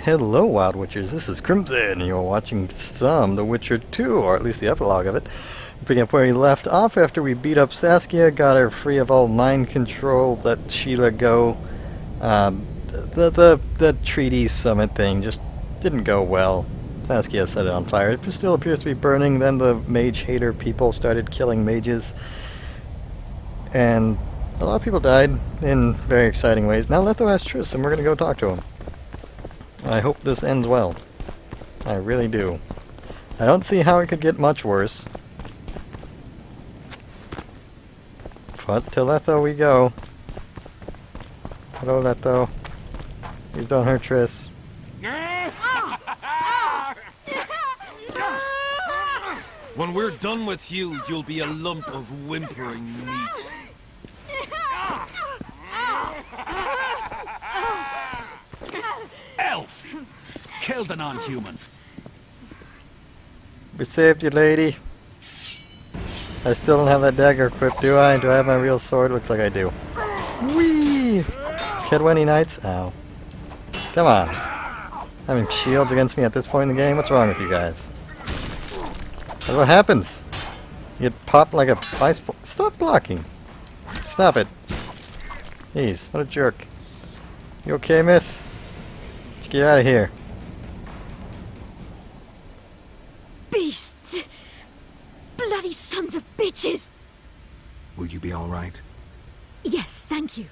Hello, Wild Witchers. This is Crimson, and you're watching some The Witcher 2, or at least the epilogue of it. Picking up where we left off after we beat up Saskia, got her free of all mind control, let Sheila go. The treaty summit thing just didn't go well. Saskia set it on fire. It still appears to be burning. Then the mage hater people started killing mages. And a lot of people died in very exciting ways. Now Letho has Triss, and we're going to go talk to him. I hope this ends well. I really do. I don't see how it could get much worse. But to Letho we go. Hello, Letho. Please don't hurt Triss. When we're done with you, you'll be a lump of whimpering meat. Elf! Killed a non-human. We saved you, lady. I still don't have that dagger equipped, do I? Do I have my real sword? Looks like I do. Whee! Killed any knights? Ow. Come on. Having shields against me at this point in the game? What's wrong with you guys? That's what happens. You get popped like a ice ball. Stop blocking. Stop it. Jeez, what a jerk. You okay, miss? Let's get out of here. Beasts! Bloody sons of bitches! Will you be all right? Yes, thank you.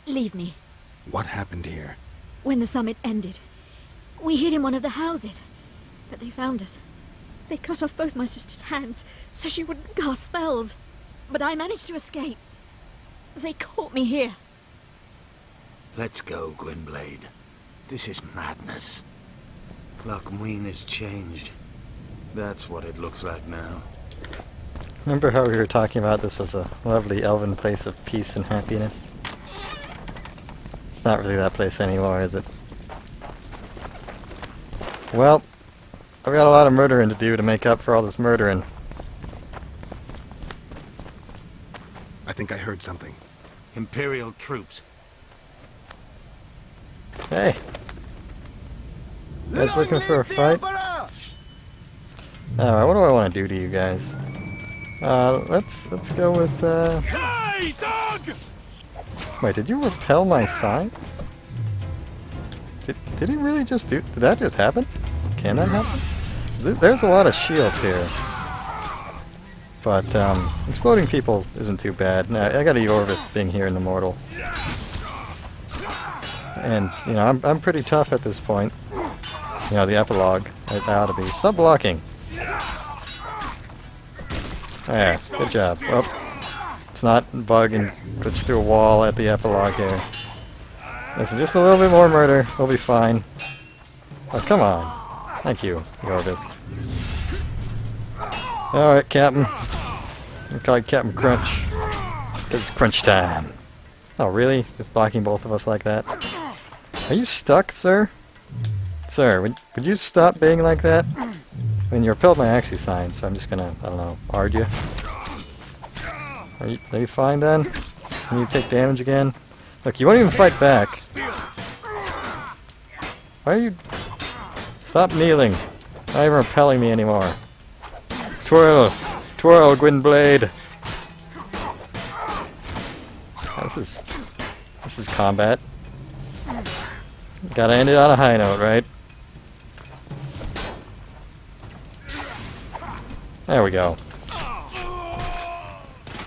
Leave me. What happened here? When the summit ended, we hid in one of the houses, but they found us. They cut off both my sister's hands so she wouldn't cast spells, but I managed to escape. They caught me here. Let's go, Gwynblade. This is madness. Lochmuin has changed. That's what it looks like now. Remember how we were talking about this was a lovely elven place of peace and happiness? It's not really that place anymore, is it? Well, I've got a lot of murdering to do to make up for all this murdering. I think I heard something. Imperial troops. Hey! You guys looking for a fight? Alright, what do I want to do to you guys? Let's go with, Hey, dog! Wait, did you repel my sign? Did he really just do... Did that just happen? Can that happen? There's a lot of shields here. But, exploding people isn't too bad. Now, I got a Yorvith being here in Immortal. And, you know, I'm pretty tough at this point. You know, the epilogue. It ought to be. Stop blocking! Yeah, good job. Oh, it's not bug and push through a wall at the epilogue here. Listen, just a little bit more murder. We'll be fine. Oh, come on. Thank you, Yorvith. Alright, Captain. I call it Captain Crunch. Because it's crunch time. Oh, really? Just blocking both of us like that? Are you stuck, sir? Sir, would you stop being like that? I mean, you repelled my Axie sign, so I'm just gonna, I don't know, argue. Are you fine then? Can you take damage again? Look, you won't even fight back. Why are you... Stop kneeling. Not even repelling me anymore. Twirl! Twirl, Gwynblade! This is combat. Gotta end it on a high note, right? There we go.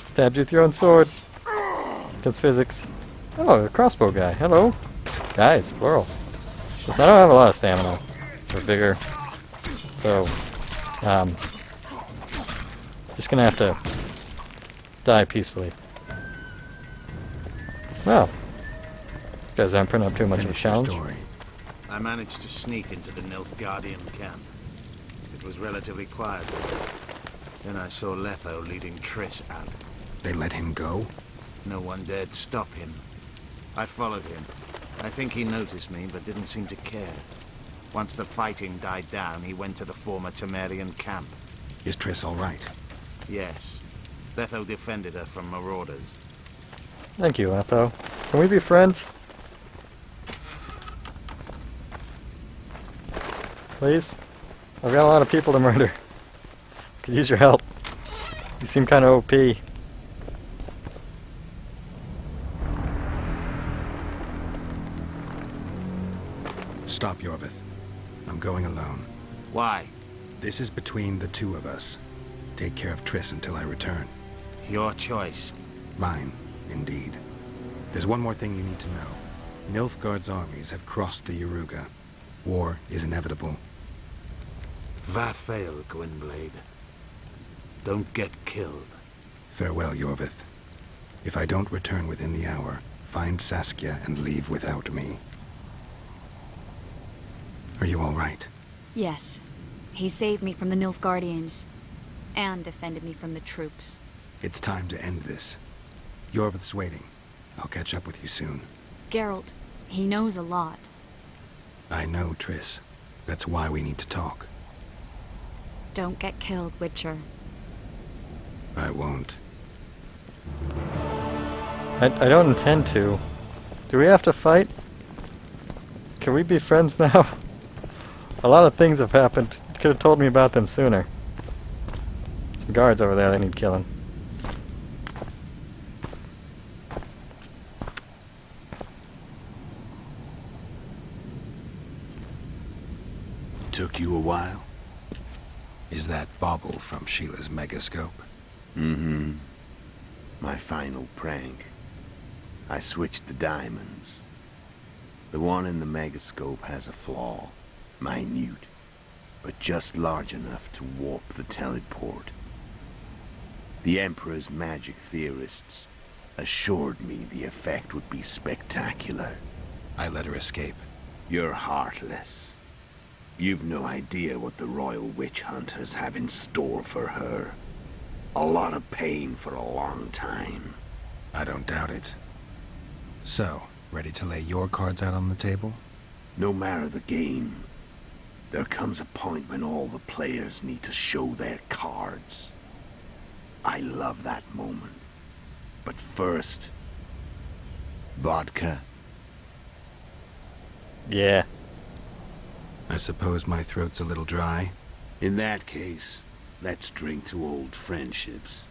Stabbed you with your own sword. Against physics. Oh, the crossbow guy. Hello. Guys, plural. Listen, I don't have a lot of stamina. Or vigor. So, just gonna have to die peacefully. Well, you guys aren't putting up too much of a challenge. I managed to sneak into the Nilfgaardian camp. It was relatively quiet. Then I saw Letho leading Triss out. They let him go? No one dared stop him. I followed him. I think he noticed me, but didn't seem to care. Once the fighting died down, he went to the former Temerian camp. Is Triss all right? Yes. Letho defended her from marauders. Thank you, Letho. Can we be friends? Please? I've got a lot of people to murder. Could use your help. You seem kind of OP. Stop, Yorvith. I'm going alone. Why? This is between the two of us. Take care of Triss until I return. Your choice. Mine, indeed. There's one more thing you need to know. Nilfgaard's armies have crossed the Yaruga. War is inevitable. Va fail, Gwynblade. Don't get killed. Farewell, Yorvith. If I don't return within the hour, find Saskia and leave without me. Are you all right? Yes. He saved me from the Nilfgaardians. And defended me from the troops. It's time to end this. Yorvith's waiting. I'll catch up with you soon. Geralt, he knows a lot. I know, Triss. That's why we need to talk. Don't get killed, Witcher. I won't. I don't intend to. Do we have to fight? Can we be friends now? A lot of things have happened. You could have told me about them sooner. Some guards over there that need killing. Took you a while? Is that bauble from Sheila's megascope? Mm-hmm. My final prank. I switched the diamonds. The one in the megascope has a flaw. Minute. But just large enough to warp the teleport. The Emperor's magic theorists assured me the effect would be spectacular. I let her escape. You're heartless. You've no idea what the Royal Witch Hunters have in store for her. A lot of pain for a long time. I don't doubt it. So, ready to lay your cards out on the table? No matter the game, there comes a point when all the players need to show their cards. I love that moment. But first, vodka. Yeah. I suppose my throat's a little dry. In that case, let's drink to old friendships.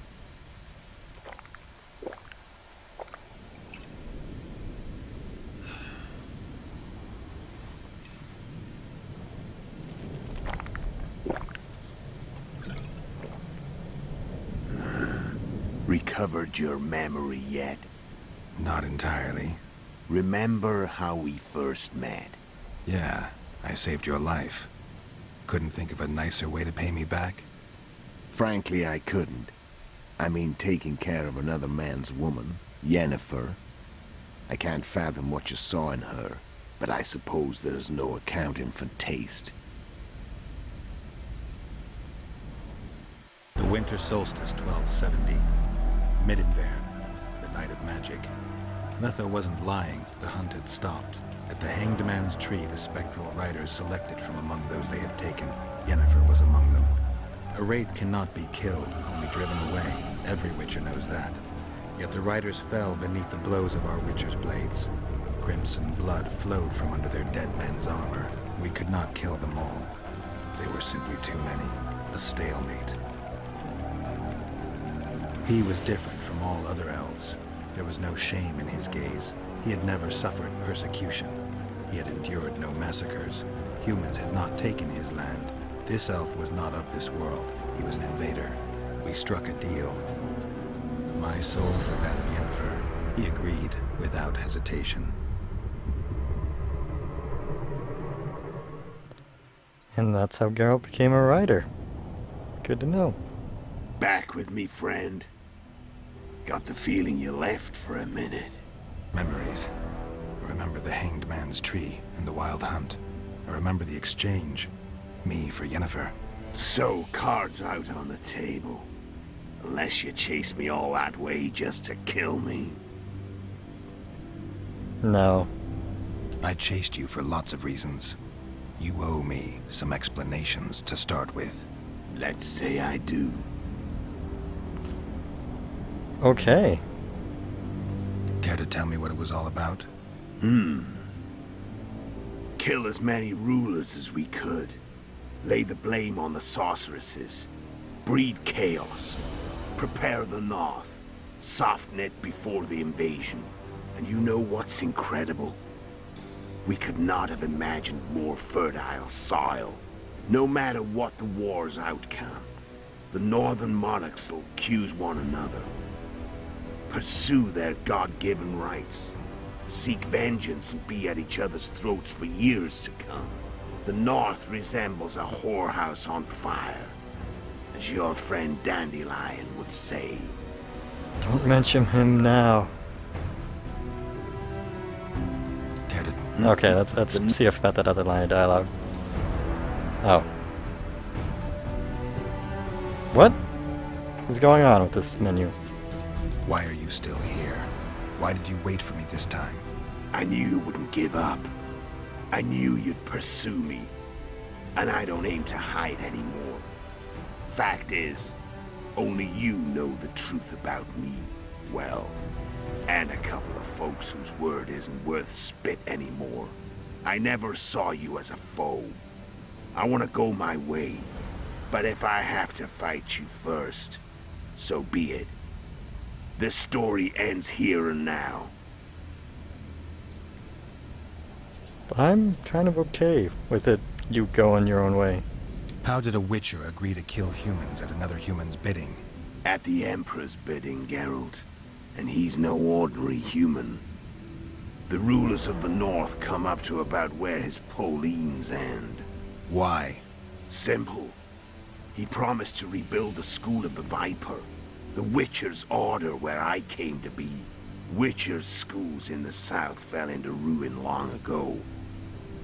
Recovered your memory yet? Not entirely. Remember how we first met? Yeah, I saved your life. Couldn't think of a nicer way to pay me back? Frankly, I couldn't. I mean, taking care of another man's woman, Yennefer. I can't fathom what you saw in her, but I suppose there's no accounting for taste. The winter solstice 1270. Midinvern, the night of magic. Letho wasn't lying, the hunt had stopped. At the Hanged Man's Tree, the spectral riders selected from among those they had taken. Yennefer was among them. A wraith cannot be killed, only driven away. Every Witcher knows that. Yet the riders fell beneath the blows of our Witcher's blades. Crimson blood flowed from under their dead men's armor. We could not kill them all. They were simply too many. A stalemate. He was different from all other elves. There was no shame in his gaze. He had never suffered persecution. He had endured no massacres. Humans had not taken his land. This elf was not of this world. He was an invader. We struck a deal. My soul for that of Yennefer. He agreed without hesitation. And that's how Geralt became a writer. Good to know. Back with me, friend. Got the feeling you left for a minute. Memories. I remember the Hanged Man's Tree and the Wild Hunt. I remember the exchange. Me for Yennefer. So, cards out on the table. Unless you chase me all that way just to kill me. No. I chased you for lots of reasons. You owe me some explanations to start with. Let's say I do. Okay. Care to tell me what it was all about? Kill as many rulers as we could. Lay the blame on the sorceresses. Breed chaos. Prepare the North. Soften it before the invasion. And you know what's incredible? We could not have imagined more fertile soil. No matter what the war's outcome, the northern monarchs will accuse one another. Pursue their God-given rights. Seek vengeance and be at each other's throats for years to come. The North resembles a whorehouse on fire, as your friend Dandelion would say. Don't mention him now. Okay, let's see about that other line of dialogue. Oh. What is going on with this menu? Why are you still here? Why did you wait for me this time? I knew you wouldn't give up. I knew you'd pursue me. And I don't aim to hide anymore. Fact is, only you know the truth about me well. And a couple of folks whose word isn't worth spit anymore. I never saw you as a foe. I want to go my way. But if I have to fight you first, so be it. This story ends here and now. I'm kind of okay with it, you going your own way. How did a Witcher agree to kill humans at another human's bidding? At the Emperor's bidding, Geralt. And he's no ordinary human. The rulers of the North come up to about where his Pauline's end. Why? Simple. He promised to rebuild the School of the Viper, the Witcher's order where I came to be. Witcher's schools in the south fell into ruin long ago,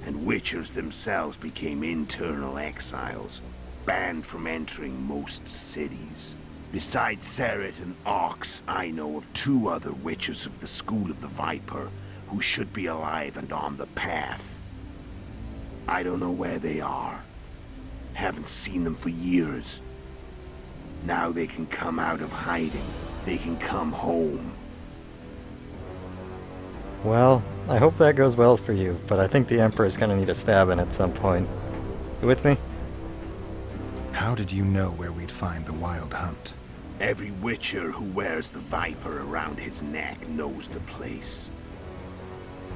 and Witchers themselves became internal exiles, banned from entering most cities. Besides Seret and Ox, I know of 2 other Witchers of the School of the Viper who should be alive and on the path. I don't know where they are. Haven't seen them for years. Now they can come out of hiding. They can come home. Well, I hope that goes well for you, but I think the Emperor's gonna need a stabbing at some point. You with me? How did you know where we'd find the Wild Hunt? Every Witcher who wears the Viper around his neck knows the place.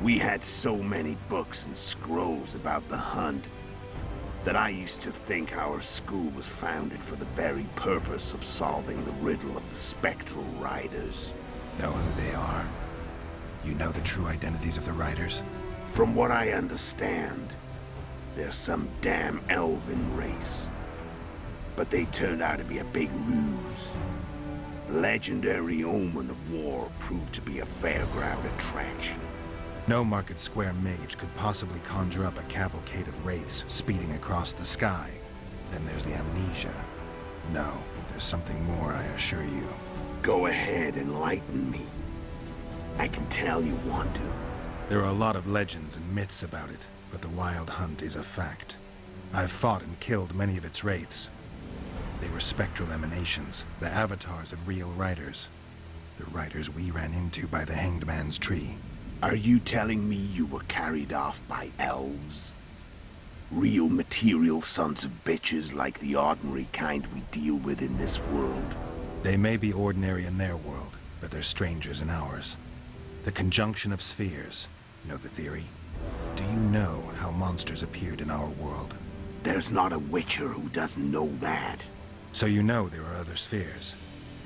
We had so many books and scrolls about the hunt that I used to think our school was founded for the very purpose of solving the riddle of the spectral riders. Know who they are? You know the true identities of the riders? From what I understand, they're some damn elven race. But they turned out to be a big ruse. The legendary omen of war proved to be a fairground attraction. No Market Square mage could possibly conjure up a cavalcade of wraiths speeding across the sky. Then there's the amnesia. No, there's something more, I assure you. Go ahead, enlighten me. I can tell you want to. There are a lot of legends and myths about it, but the Wild Hunt is a fact. I've fought and killed many of its wraiths. They were spectral emanations, the avatars of real riders. The riders we ran into by the Hanged Man's Tree. Are you telling me you were carried off by elves? Real material sons of bitches like the ordinary kind we deal with in this world? They may be ordinary in their world, but they're strangers in ours. The conjunction of spheres. Know the theory? Do you know how monsters appeared in our world? There's not a Witcher who doesn't know that. So you know there are other spheres.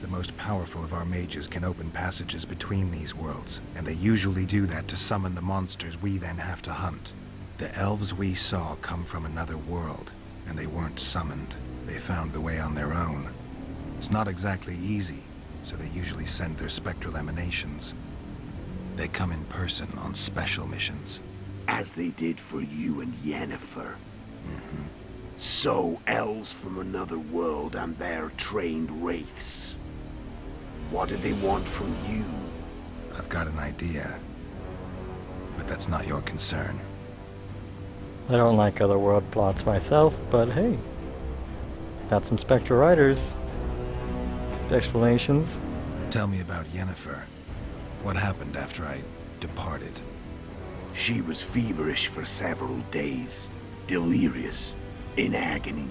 The most powerful of our mages can open passages between these worlds, and they usually do that to summon the monsters we then have to hunt. The elves we saw come from another world, and they weren't summoned. They found the way on their own. It's not exactly easy, so they usually send their spectral emanations. They come in person on special missions. As they did for you and Yennefer. So, elves from another world and their trained wraiths. What do they want from you? I've got an idea, but that's not your concern. I don't like other world plots myself, but hey. Got some spectral riders. Explanations. Tell me about Yennefer. What happened after I departed? She was feverish for several days. Delirious. in agony.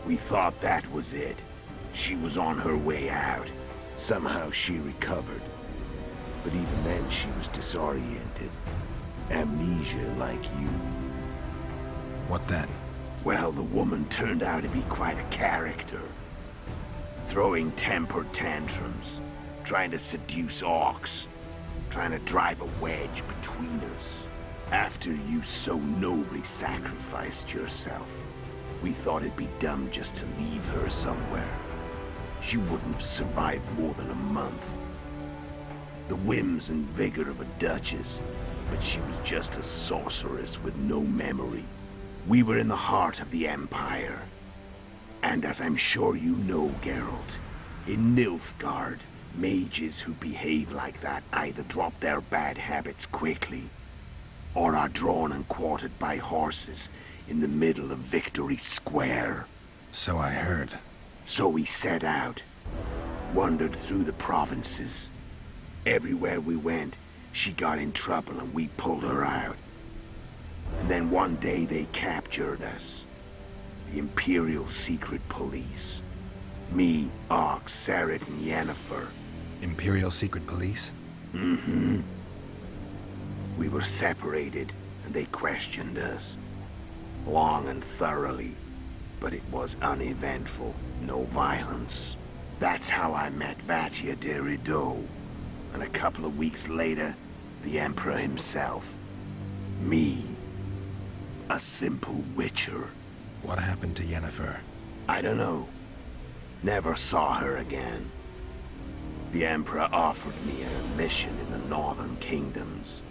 We thought that was it. She was on her way out. Somehow she recovered. But even then she was disoriented. Amnesia like you. What then? Well, the woman turned out to be quite a character. Throwing temper tantrums, trying to seduce orcs, trying to drive a wedge between us. After you so nobly sacrificed yourself, we thought it'd be dumb just to leave her somewhere. She wouldn't have survived more than a month. The whims and vigor of a duchess, but she was just a sorceress with no memory. We were in the heart of the Empire. And as I'm sure you know, Geralt, in Nilfgaard, mages who behave like that either drop their bad habits quickly, or are drawn and quartered by horses in the middle of Victory Square. So I heard. So we set out, wandered through the provinces. Everywhere we went, she got in trouble and we pulled her out. And then one day they captured us. The Imperial Secret Police. Me, Ox, Sarret, and Yennefer. Imperial Secret Police? Mm-hmm. We were separated, and they questioned us. Long and thoroughly, but it was uneventful, no violence. That's how I met Vatia de Rideau, and a couple of weeks later, the Emperor himself. Me, a simple witcher. What happened to Yennefer? I don't know. Never saw her again. The Emperor offered me a mission in the Northern Kingdoms.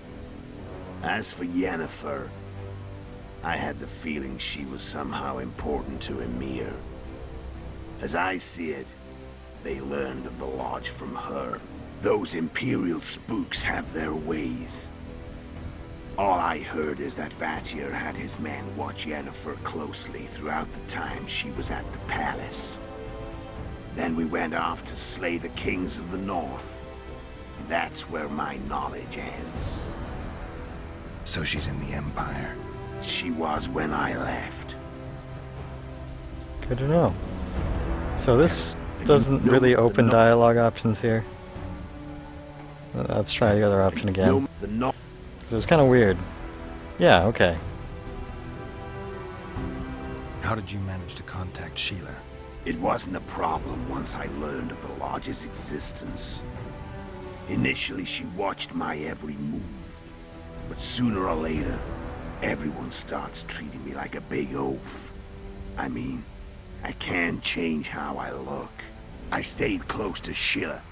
As for Yennefer, I had the feeling she was somehow important to Emir. As I see it, they learned of the Lodge from her. Those Imperial spooks have their ways. All I heard is that Vatir had his men watch Yennefer closely throughout the time she was at the palace. Then we went off to slay the kings of the North. That's where my knowledge ends. So she's in the Empire. She was when I left. Good to know. So this doesn't really open dialogue options here. Let's try the other option again. So it's kind of weird. Yeah, okay. How did you manage to contact Sheila? It wasn't a problem once I learned of the Lodge's existence. Initially, she watched my every move. But sooner or later, everyone starts treating me like a big oaf. I mean, I can't change how I look. I stayed close to Sheila,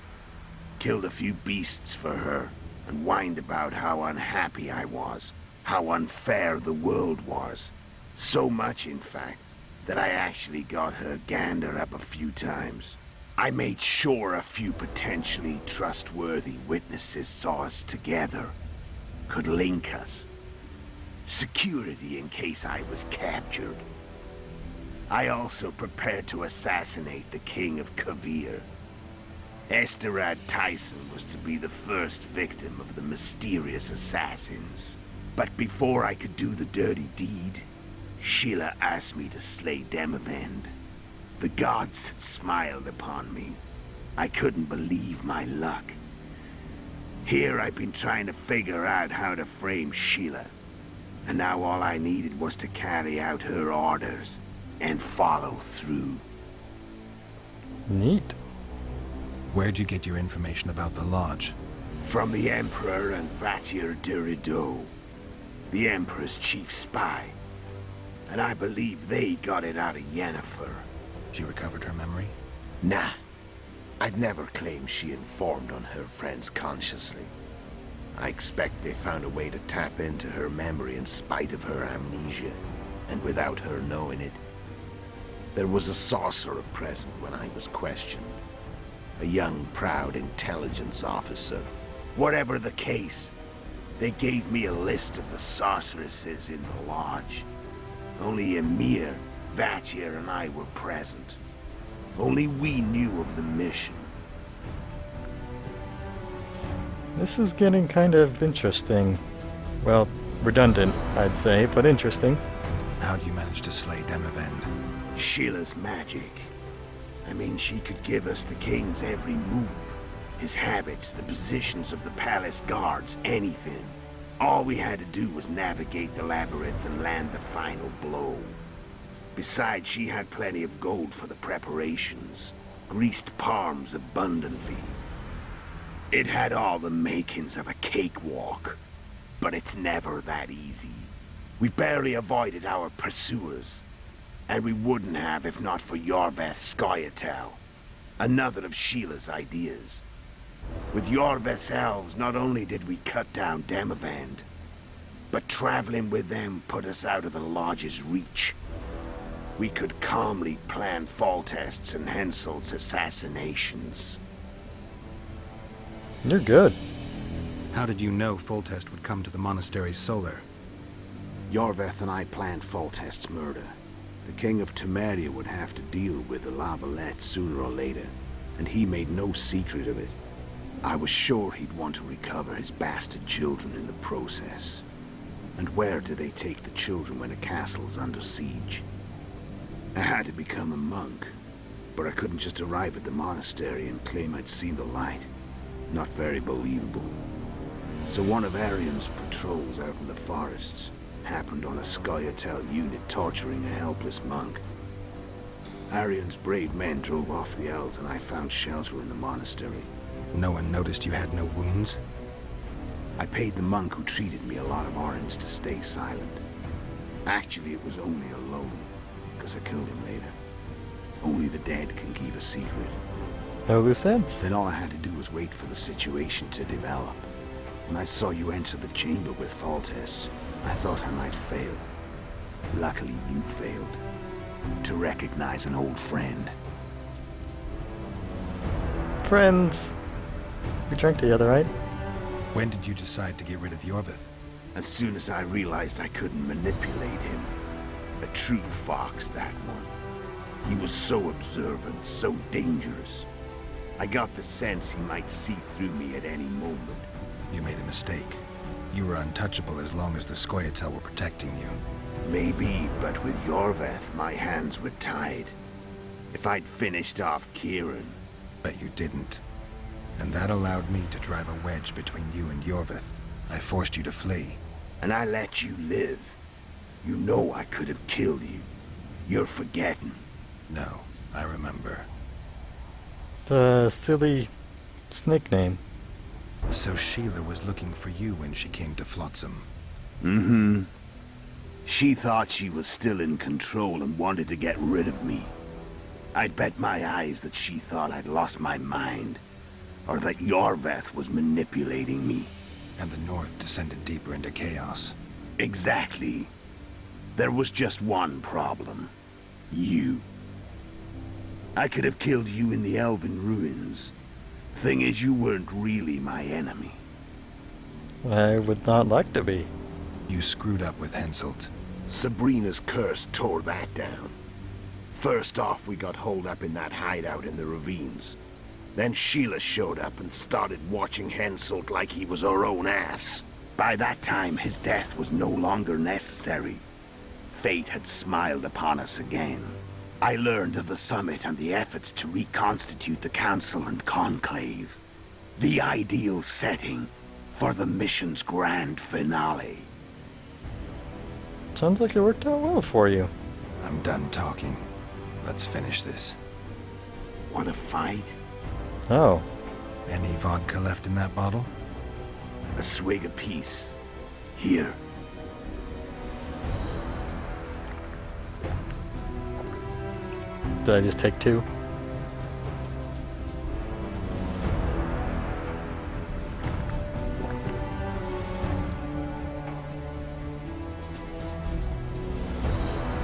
killed a few beasts for her, and whined about how unhappy I was, how unfair the world was. So much, in fact, that I actually got her gander up a few times. I made sure a few potentially trustworthy witnesses saw us together, could link us. Security in case I was captured. I also prepared to assassinate the King of Kavir. Esterad Tyson was to be the first victim of the mysterious assassins. But before I could do the dirty deed, Sheila asked me to slay Demavend. The gods had smiled upon me. I couldn't believe my luck. Here I've been trying to figure out how to frame Sheila. And now all I needed was to carry out her orders and follow through. Neat. Where'd you get your information about the Lodge? From the Emperor and Vatir de Rideau, the Emperor's chief spy. And I believe they got it out of Yennefer. She recovered her memory? Nah. I'd never claim she informed on her friends consciously. I expect they found a way to tap into her memory in spite of her amnesia, and without her knowing it. There was a sorcerer present when I was questioned. A young, proud intelligence officer. Whatever the case, they gave me a list of the sorceresses in the Lodge. Only Emir, Vatir, and I were present. Only we knew of the mission. This is getting kind of interesting. Well, redundant, I'd say, but interesting. How'd you manage to slay Demavend? Sheila's magic. I mean, she could give us the king's every move. His habits, the positions of the palace guards, anything. All we had to do was navigate the labyrinth and land the final blow. Besides, she had plenty of gold for the preparations. Greased palms abundantly. It had all the makings of a cakewalk. But it's never that easy. We barely avoided our pursuers. And we wouldn't have if not for Yorveth's Scoia'tael. Another of Sheila's ideas. With Yorveth's elves, not only did we cut down Demavend, but traveling with them put us out of the Lodge's reach. We could calmly plan Foltest's and Henselt's assassinations. You're good. How did you know Foltest would come to the monastery's solar? Yorveth and I planned Foltest's murder. The King of Temeria would have to deal with the Lavalette sooner or later, and he made no secret of it. I was sure he'd want to recover his bastard children in the process. And where do they take the children when a castle's under siege? I had to become a monk, but I couldn't just arrive at the monastery and claim I'd seen the light. Not very believable. So one of Arian's patrols out in the forests happened on a Scoia'tael unit torturing a helpless monk. Arian's brave men drove off the elves and I found shelter in the monastery. No one noticed you had no wounds? I paid the monk who treated me a lot of orens to stay silent. Actually, it was only a loan, because I killed him later. Only the dead can keep a secret. No loose ends. Then all I had to do was wait for the situation to develop. When I saw you enter the chamber with Foltest, I thought I might fail. Luckily, you failed. To recognize an old friend. Friends. We drank together, right? When did you decide to get rid of Yorveth? As soon as I realized I couldn't manipulate him. A true fox, that one. He was so observant, so dangerous. I got the sense he might see through me at any moment. You made a mistake. You were untouchable as long as the Scoia'tael were protecting you. Maybe, but with Yorveth, my hands were tied. If I'd finished off Kieran... But you didn't. And that allowed me to drive a wedge between you and Yorveth. I forced you to flee. And I let you live. You know I could have killed you. You're forgetting. No, I remember. The silly snake name. So Sheila was looking for you when she came to Flotsam. Mm-hmm. She thought she was still in control and wanted to get rid of me. I'd bet my eyes that she thought I'd lost my mind. Or that Yorveth was manipulating me. And the North descended deeper into chaos. Exactly. There was just one problem. You. I could have killed you in the Elven ruins. Thing is, you weren't really my enemy. I would not like to be. You screwed up with Henselt. Sabrina's curse tore that down. First off, we got holed up in that hideout in the ravines. Then Sheila showed up and started watching Henselt like he was her own ass. By that time, his death was no longer necessary. Fate had smiled upon us again. I learned of the summit and the efforts to reconstitute the council and conclave. The ideal setting for the mission's grand finale. Sounds like it worked out well for you. I'm done talking. Let's finish this. Want to fight? Oh. Any vodka left in that bottle? A swig apiece. Here. Did I just take two?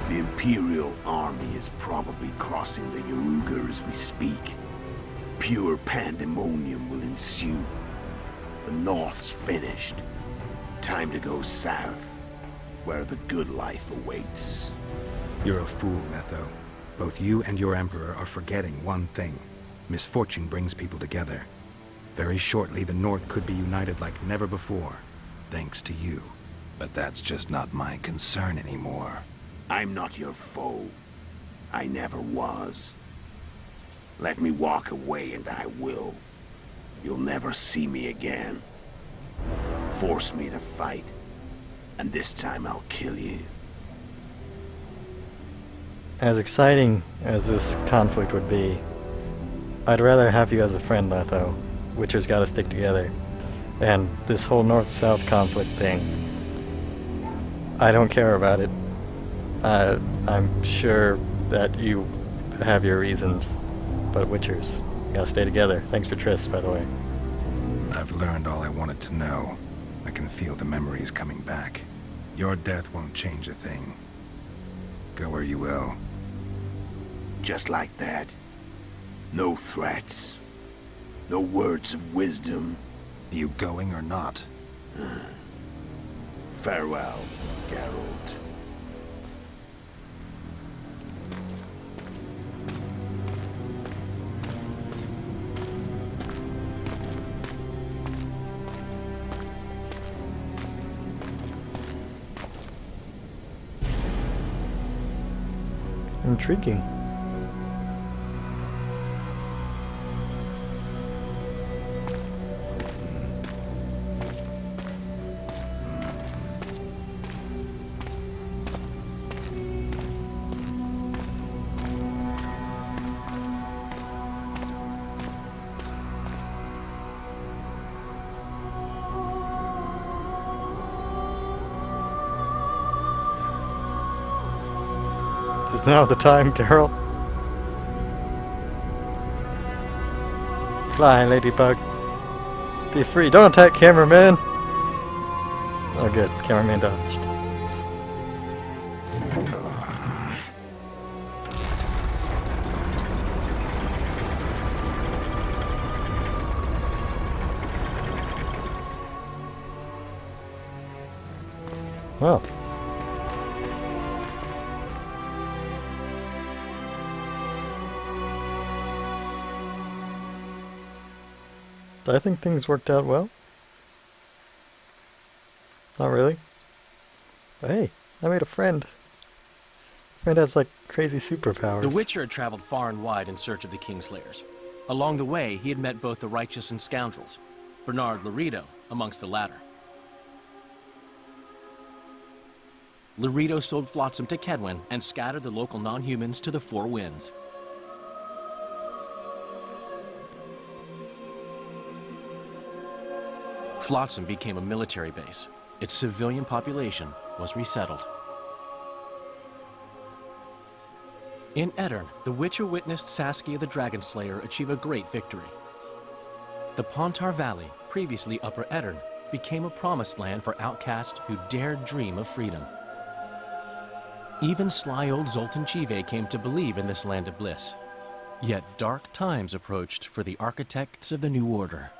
The Imperial army is probably crossing the Yaruga as we speak. Pure pandemonium will ensue. The North's finished. Time to go south, where the good life awaits. You're a fool, Netho. Both you and your Emperor are forgetting one thing. Misfortune brings people together. Very shortly, the North could be united like never before, thanks to you. But that's just not my concern anymore. I'm not your foe. I never was. Let me walk away and I will. You'll never see me again. Force me to fight, and this time I'll kill you. As exciting as this conflict would be, I'd rather have you as a friend, Letho. Witchers gotta stick together. And this whole north-south conflict thing, I don't care about it. I'm sure that you have your reasons, but Witchers, gotta stay together. Thanks for Triss, by the way. I've learned all I wanted to know. I can feel the memories coming back. Your death won't change a thing. Go where you will. Just like that. No threats. No words of wisdom. You going or not? Farewell, Geralt. Intriguing. Is now the time, Carol? Fly, ladybug. Be free. Don't attack, cameraman! Oh, good. Cameraman dodged. Well. I think things worked out well. Not really. But hey, I made a friend. Friend has like crazy superpowers. The Witcher had traveled far and wide in search of the Kingslayers. Along the way, he had met both the righteous and scoundrels, Bernard Laredo amongst the latter. Laredo sold Flotsam to Kedwin and scattered the local non-humans to the four winds. Flotsam became a military base. Its civilian population was resettled. In Edirn, the Witcher witnessed Saskia the Dragonslayer achieve a great victory. The Pontar Valley, previously Upper Edirn, became a promised land for outcasts who dared dream of freedom. Even sly old Zoltan Chive came to believe in this land of bliss. Yet dark times approached for the architects of the New Order.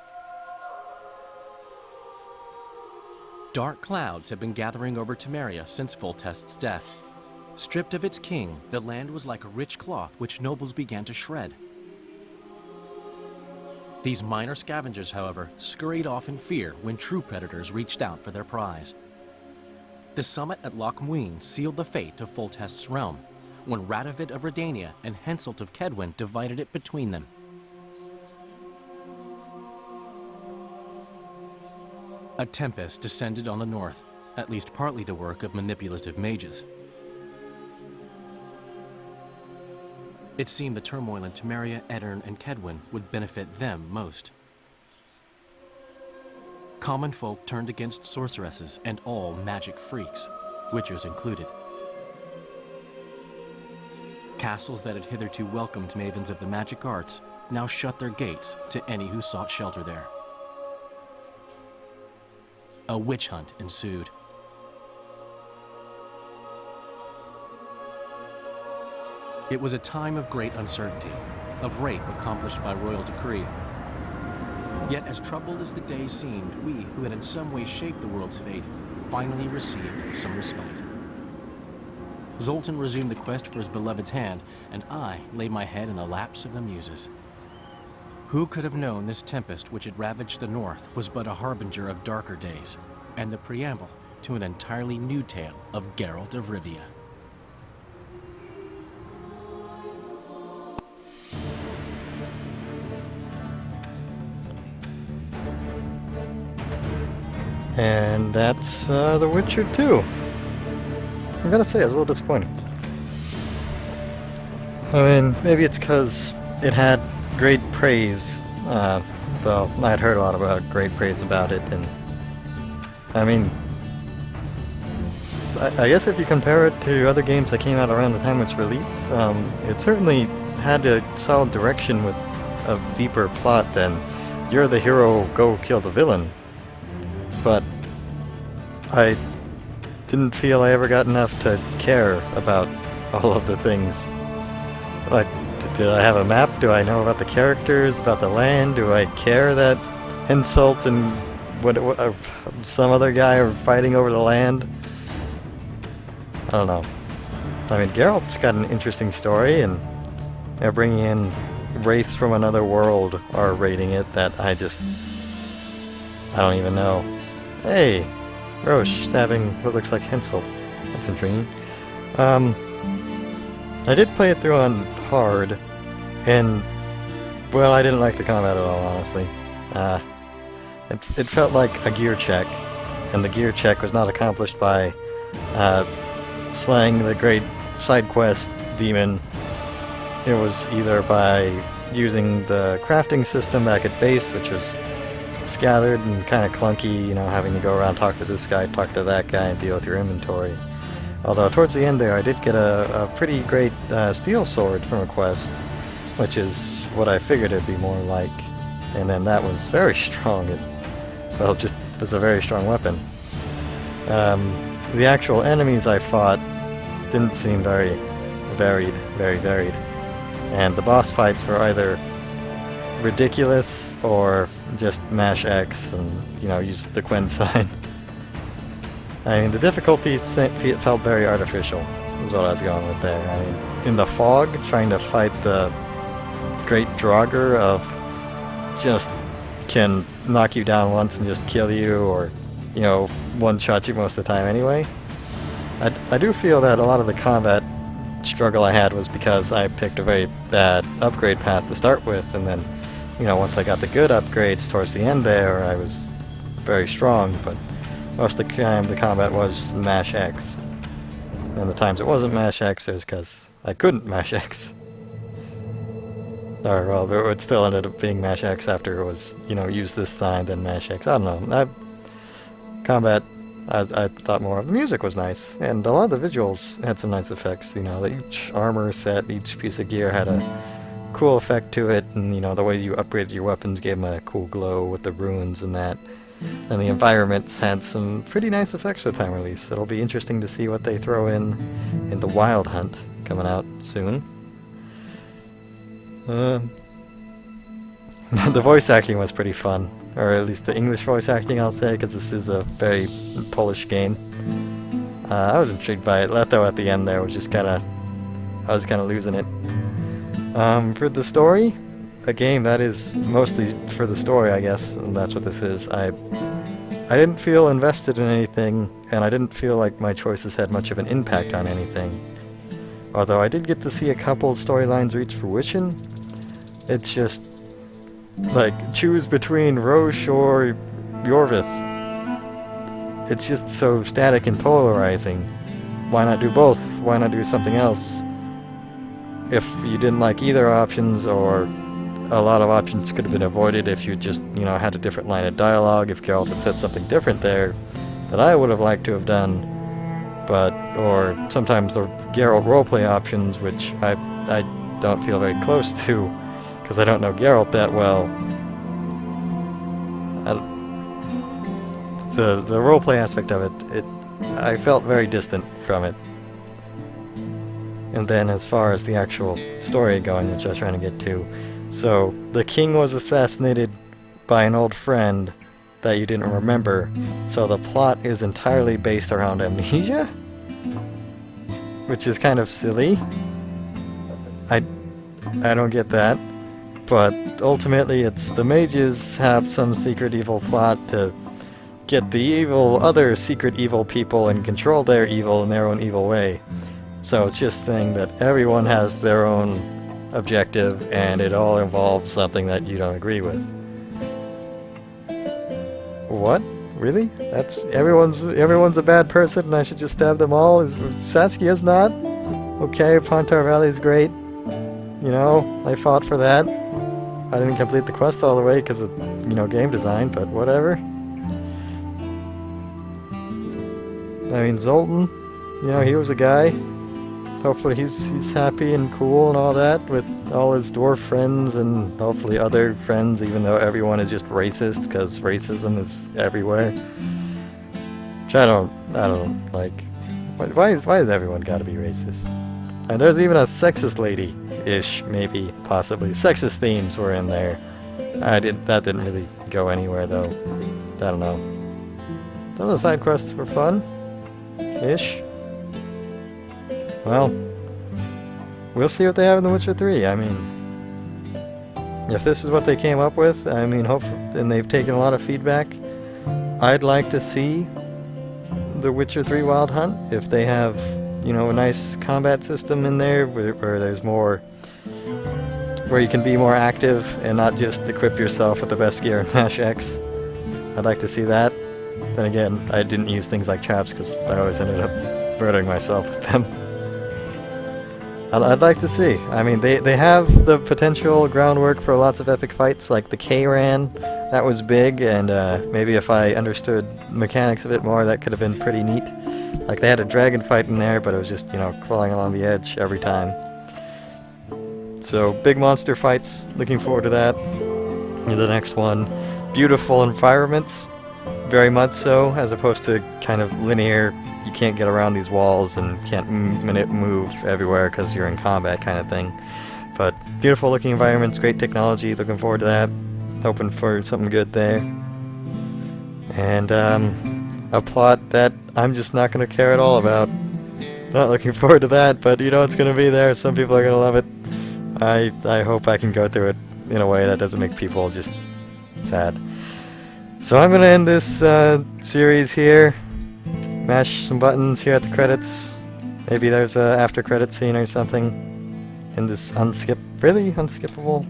Dark clouds had been gathering over Temeria since Foltest's death. Stripped of its king, the land was like a rich cloth which nobles began to shred. These minor scavengers, however, scurried off in fear when true predators reached out for their prize. The summit at Loch Muin sealed the fate of Foltest's realm, when Radovid of Redania and Henselt of Kedwin divided it between them. A tempest descended on the north, at least partly the work of manipulative mages. It seemed the turmoil in Temeria, Edirn, and Kedwin would benefit them most. Common folk turned against sorceresses and all magic freaks, witchers included. Castles that had hitherto welcomed mavens of the magic arts now shut their gates to any who sought shelter there. A witch hunt ensued. It was a time of great uncertainty, of rape accomplished by royal decree. Yet as troubled as the day seemed, we, who had in some way shaped the world's fate, finally received some respite. Zoltan resumed the quest for his beloved's hand, and I laid my head in the laps of the muses. Who could have known this tempest which had ravaged the north was but a harbinger of darker days, and the preamble to an entirely new tale of Geralt of Rivia. And that's The Witcher 2. I'm gonna say it was a little disappointing. I mean, maybe it's because it had great praise. Well, I'd heard a lot about great praise about it, and I mean, I guess if you compare it to other games that came out around the time of its release, it certainly had a solid direction with a deeper plot than you're the hero, go kill the villain. But I didn't feel I ever got enough to care about all of the things. Like, did I have a map? Do I know about the characters, about the land? Do I care that Insult and some other guy are fighting over the land? I don't know. I mean, Geralt's got an interesting story, and they're bringing in wraiths from another world are raiding it that I don't even know. Hey, Roche stabbing what looks like Hensel. That's intriguing. I did play it through on hard, and, well, I didn't like the combat at all, honestly. It felt like a gear check, and the gear check was not accomplished by slaying the great side quest demon. It was either by using the crafting system back at base, which was scattered and kind of clunky, you know, having to go around, talk to this guy, talk to that guy, and deal with your inventory. Although towards the end there, I did get a pretty great steel sword from a quest, which is what I figured it'd be more like. And then that was very strong. It just was a very strong weapon. The actual enemies I fought didn't seem very varied. And the boss fights were either ridiculous or just mash X and, you know, use the Quen sign. I mean, the difficulties felt very artificial, is what I was going with there. I mean, in the fog, trying to fight the great Draugr of just can knock you down once and just kill you, or, you know, one-shot you most of the time anyway. I do feel that a lot of the combat struggle I had was because I picked a very bad upgrade path to start with, and then, you know, once I got the good upgrades towards the end there, I was very strong, but most of the time the combat was mash X. And the times it wasn't mash X, it was because I couldn't mash X. Or, well, it still ended up being mash X after it was, you know, use this sign, then mash X. I don't know. Combat, I thought more of. The music was nice, and a lot of the visuals had some nice effects. You know, each armor set, each piece of gear had a cool effect to it, and, you know, the way you upgraded your weapons gave them a cool glow with the runes and that. And the environments had some pretty nice effects for the time release. It'll be interesting to see what they throw in the Wild Hunt, coming out soon. The voice acting was pretty fun, or at least the English voice acting, I'll say, because this is a very Polish game. I was intrigued by it. Leto at the end there was just I was kind of losing it. For the story, a game that is mostly for the story, I guess, and that's what this is. I didn't feel invested in anything, and I didn't feel like my choices had much of an impact on anything. Although I did get to see a couple storylines reach fruition, it's just, like, choose between Roche or Yorvith. It's just so static and polarizing. Why not do both? Why not do something else? If you didn't like either options, or a lot of options could have been avoided if you just, you know, had a different line of dialogue, if Geralt had said something different there that I would have liked to have done. But, or sometimes the Geralt roleplay options, which I don't feel very close to, because I don't know Geralt that well. The roleplay aspect of it, I felt very distant from it. And then as far as the actual story going, which I was trying to get to, so the king was assassinated by an old friend that you didn't remember, so the plot is entirely based around amnesia? Which is kind of silly. I don't get that. But ultimately it's the mages have some secret evil plot to get the other secret evil people and control their evil in their own evil way. So it's just saying that everyone has their own objective, and it all involves something that you don't agree with. What? Really? That's everyone's a bad person and I should just stab them all? Saskia's not? Okay, Pontar Valley is great. You know, I fought for that. I didn't complete the quest all the way because of, you know, game design, but whatever. I mean, Zoltan, you know, he was a guy. Hopefully he's happy and cool and all that with all his dwarf friends and hopefully other friends, even though everyone is just racist because racism is everywhere. Which I don't like. Why has everyone got to be racist? And there's even a sexist lady-ish, maybe, possibly. Sexist themes were in there. That didn't really go anywhere though. I don't know. Some of the side quests were fun-ish. Well, we'll see what they have in The Witcher 3. I mean, if this is what they came up with, I mean, and they've taken a lot of feedback, I'd like to see The Witcher 3 Wild Hunt. If they have, you know, a nice combat system in there where there's more, where you can be more active and not just equip yourself with the best gear in Mash X. I'd like to see that. Then again, I didn't use things like traps because I always ended up murdering myself with them. I'd like to see. I mean, they have the potential groundwork for lots of epic fights, like the K-Ran. That was big, and maybe if I understood mechanics of it more, that could have been pretty neat. Like, they had a dragon fight in there, but it was just, you know, crawling along the edge every time. So, big monster fights. Looking forward to that. And the next one. Beautiful environments. Very much so, as opposed to kind of linear, you can't get around these walls and can't move everywhere because you're in combat kind of thing. But beautiful looking environments, great technology, looking forward to that. Hoping for something good there. And a plot that I'm just not going to care at all about. Not looking forward to that, but you know it's going to be there. Some people are going to love it. I hope I can go through it in a way that doesn't make people just sad. So I'm going to end this series here. Mash some buttons here at the credits. Maybe there's a after credit scene or something in this really unskippable.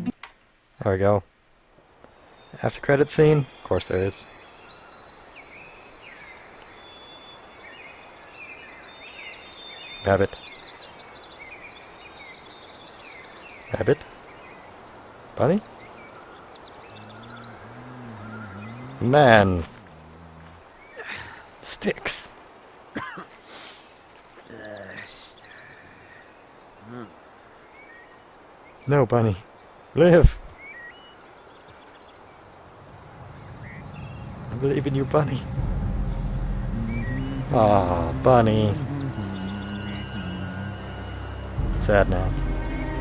There we go. After credit scene? Of course there is. Rabbit. Rabbit? Bunny? Man. Sticks. No, Bunny. Live. I believe in you, Bunny. Aw, Bunny. Sad now.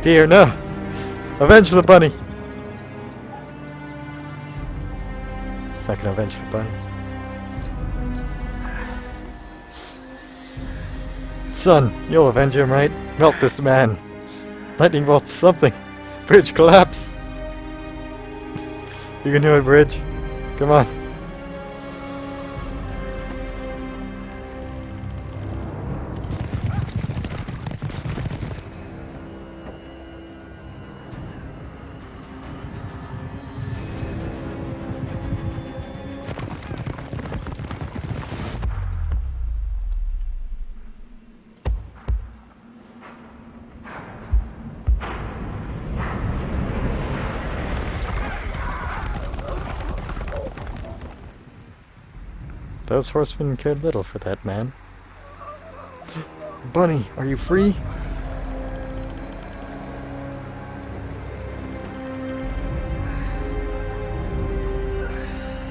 Dear, no! Avenge the bunny! It's not gonna avenge the bunny. Son, you'll avenge him, right? Melt this man. Lightning bolt, something. Bridge collapse. You can do it, Bridge. Come on. Those horsemen cared little for that man. Bunny, are you free?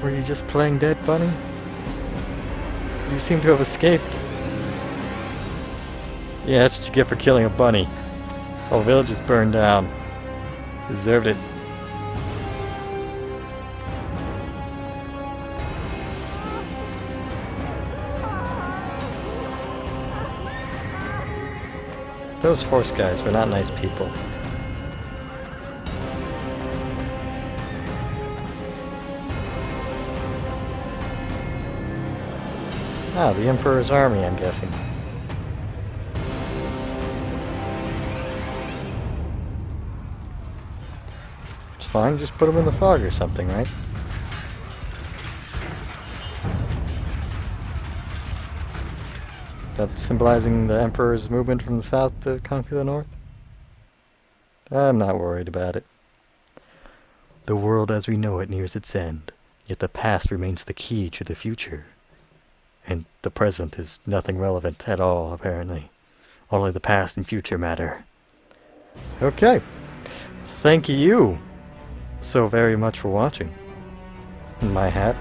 Were you just playing dead, Bunny? You seem to have escaped. Yeah, that's what you get for killing a bunny. Whole village is burned down. Deserved it. Those horse guys were not nice people. Ah, the Emperor's army, I'm guessing. It's fine, just put them in the fog or something, right? That symbolizing the Emperor's movement from the south to conquer the north? I'm not worried about it. The world as we know it nears its end, yet the past remains the key to the future. And the present is nothing relevant at all, apparently. Only the past and future matter. Okay. Thank you so very much for watching. And my hat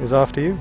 is off to you.